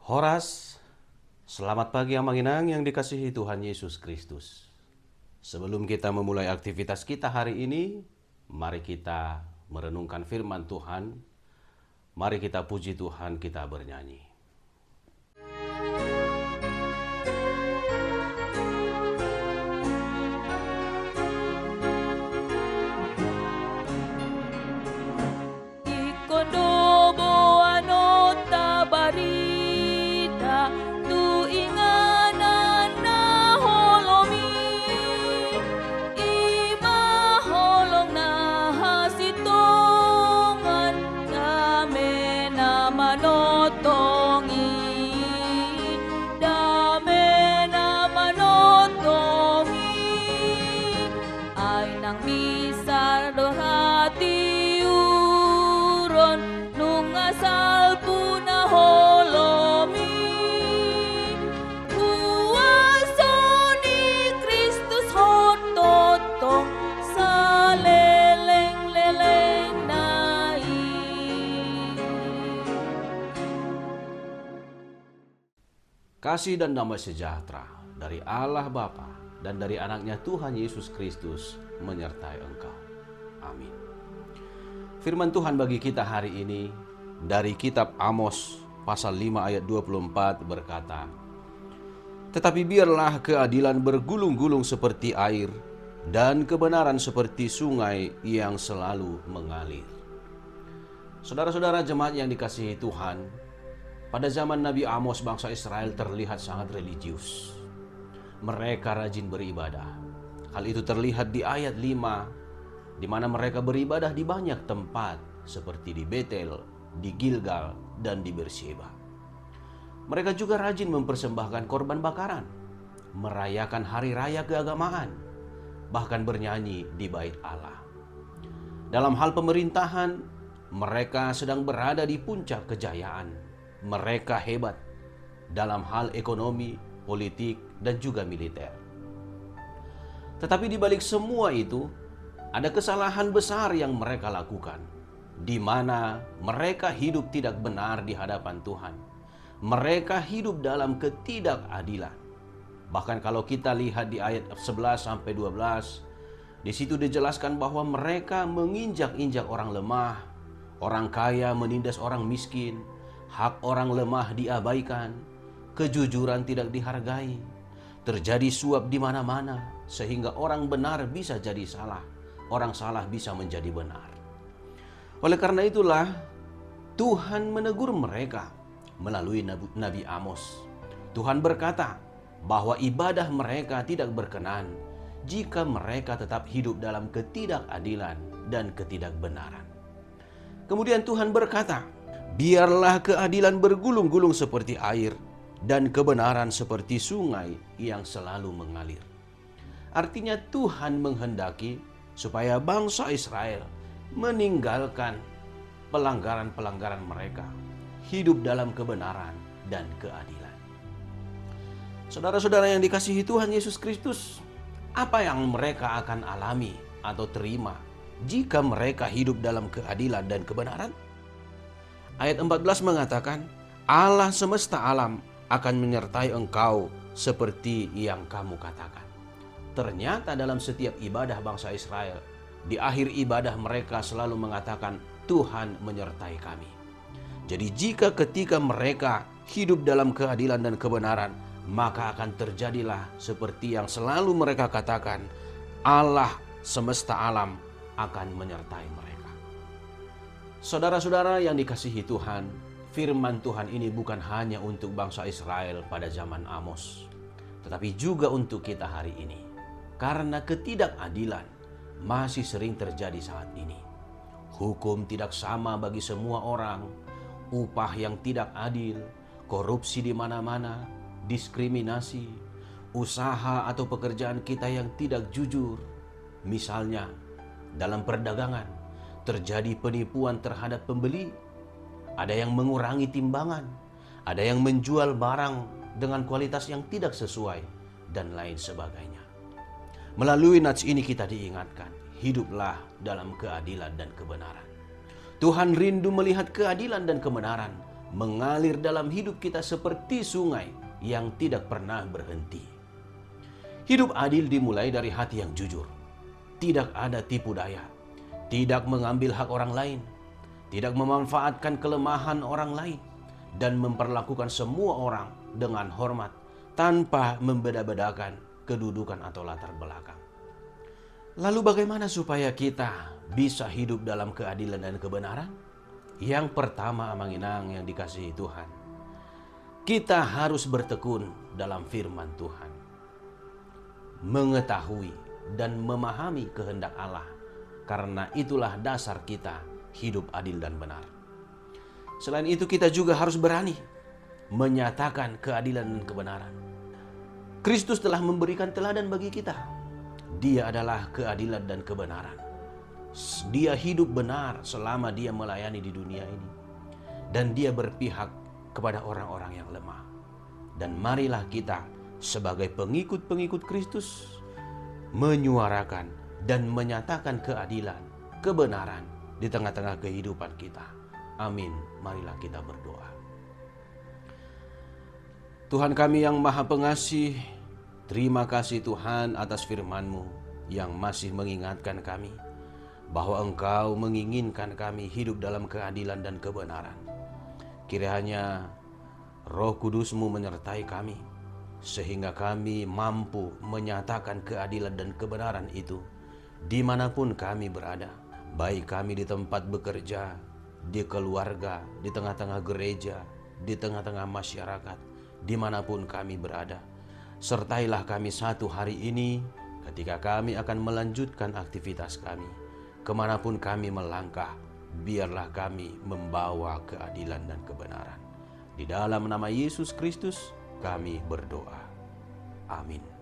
Horas, selamat pagi Amanginang yang dikasihi Tuhan Yesus Kristus. Sebelum kita memulai aktivitas kita hari ini, mari kita merenungkan firman Tuhan. Mari kita puji Tuhan, kita bernyanyi. Kasih dan damai sejahtera dari Allah Bapa dan dari anaknya Tuhan Yesus Kristus menyertai engkau. Amin. Firman Tuhan bagi kita hari ini dari kitab Amos pasal 5 ayat 24 berkata, "Tetapi biarlah keadilan bergulung-gulung seperti air dan kebenaran seperti sungai yang selalu mengalir." Saudara-saudara jemaat yang dikasihi Tuhan, pada zaman Nabi Amos, bangsa Israel terlihat sangat religius. Mereka rajin beribadah. Hal itu terlihat di ayat 5, di mana mereka beribadah di banyak tempat, seperti di Betel, di Gilgal, dan di Beersheba. Mereka juga rajin mempersembahkan korban bakaran, merayakan hari raya keagamaan, bahkan bernyanyi di bait Allah. Dalam hal pemerintahan, mereka sedang berada di puncak kejayaan. Mereka hebat dalam hal ekonomi, politik, dan juga militer. Tetapi di balik semua itu, ada kesalahan besar yang mereka lakukan, di mana mereka hidup tidak benar di hadapan Tuhan. Mereka hidup dalam ketidakadilan. Bahkan kalau kita lihat di ayat 11-12, di situ dijelaskan bahwa mereka menginjak-injak orang lemah, orang kaya menindas orang miskin, hak orang lemah diabaikan, kejujuran tidak dihargai, terjadi suap di mana-mana, sehingga orang benar bisa jadi salah, orang salah bisa menjadi benar. Oleh karena itulah, Tuhan menegur mereka melalui Nabi Amos. Tuhan berkata bahwa ibadah mereka tidak berkenan jika mereka tetap hidup dalam ketidakadilan dan ketidakbenaran. Kemudian Tuhan berkata, "Biarlah keadilan bergulung-gulung seperti air dan kebenaran seperti sungai yang selalu mengalir." Artinya Tuhan menghendaki supaya bangsa Israel meninggalkan pelanggaran-pelanggaran mereka, hidup dalam kebenaran dan keadilan. Saudara-saudara yang dikasihi Tuhan Yesus Kristus, apa yang mereka akan alami atau terima jika mereka hidup dalam keadilan dan kebenaran? Ayat 14 mengatakan, "Allah semesta alam akan menyertai engkau seperti yang kamu katakan." Ternyata dalam setiap ibadah bangsa Israel, di akhir ibadah mereka selalu mengatakan, "Tuhan menyertai kami." Jadi jika ketika mereka hidup dalam keadilan dan kebenaran, maka akan terjadilah seperti yang selalu mereka katakan, Allah semesta alam akan menyertai mereka. Saudara-saudara yang dikasihi Tuhan, firman Tuhan ini bukan hanya untuk bangsa Israel pada zaman Amos, tetapi juga untuk kita hari ini. Karena ketidakadilan masih sering terjadi saat ini. Hukum tidak sama bagi semua orang, upah yang tidak adil, korupsi di mana-mana, diskriminasi, usaha atau pekerjaan kita yang tidak jujur. Misalnya, dalam perdagangan, terjadi penipuan terhadap pembeli, ada yang mengurangi timbangan, ada yang menjual barang dengan kualitas yang tidak sesuai, dan lain sebagainya. Melalui nats ini kita diingatkan, hiduplah dalam keadilan dan kebenaran. Tuhan rindu melihat keadilan dan kebenaran mengalir dalam hidup kita seperti sungai yang tidak pernah berhenti. Hidup adil dimulai dari hati yang jujur, tidak ada tipu daya, tidak mengambil hak orang lain, tidak memanfaatkan kelemahan orang lain, dan memperlakukan semua orang dengan hormat tanpa membeda-bedakan kedudukan atau latar belakang. Lalu bagaimana supaya kita bisa hidup dalam keadilan dan kebenaran? Yang pertama, Manginang yang dikasihi Tuhan, kita harus bertekun dalam firman Tuhan, mengetahui dan memahami kehendak Allah, karena itulah dasar kita hidup adil dan benar. Selain itu, kita juga harus berani menyatakan keadilan dan kebenaran. Kristus telah memberikan teladan bagi kita. Dia adalah keadilan dan kebenaran. Dia hidup benar selama dia melayani di dunia ini. Dan dia berpihak kepada orang-orang yang lemah. Dan marilah kita sebagai pengikut-pengikut Kristus menyuarakan dan menyatakan keadilan, kebenaran di tengah-tengah kehidupan kita. Amin. Marilah kita berdoa. Tuhan kami yang Maha Pengasih, terima kasih Tuhan atas firman-Mu yang masih mengingatkan kami bahwa Engkau menginginkan kami hidup dalam keadilan dan kebenaran. Kiranya Roh Kudus-Mu menyertai kami, sehingga kami mampu menyatakan keadilan dan kebenaran itu dimanapun kami berada. Baik kami di tempat bekerja, di keluarga, di tengah-tengah gereja, di tengah-tengah masyarakat, dimanapun kami berada. Sertailah kami satu hari ini ketika kami akan melanjutkan aktivitas kami. Kemanapun kami melangkah, biarlah kami membawa keadilan dan kebenaran. Di dalam nama Yesus Kristus kami berdoa. Amin.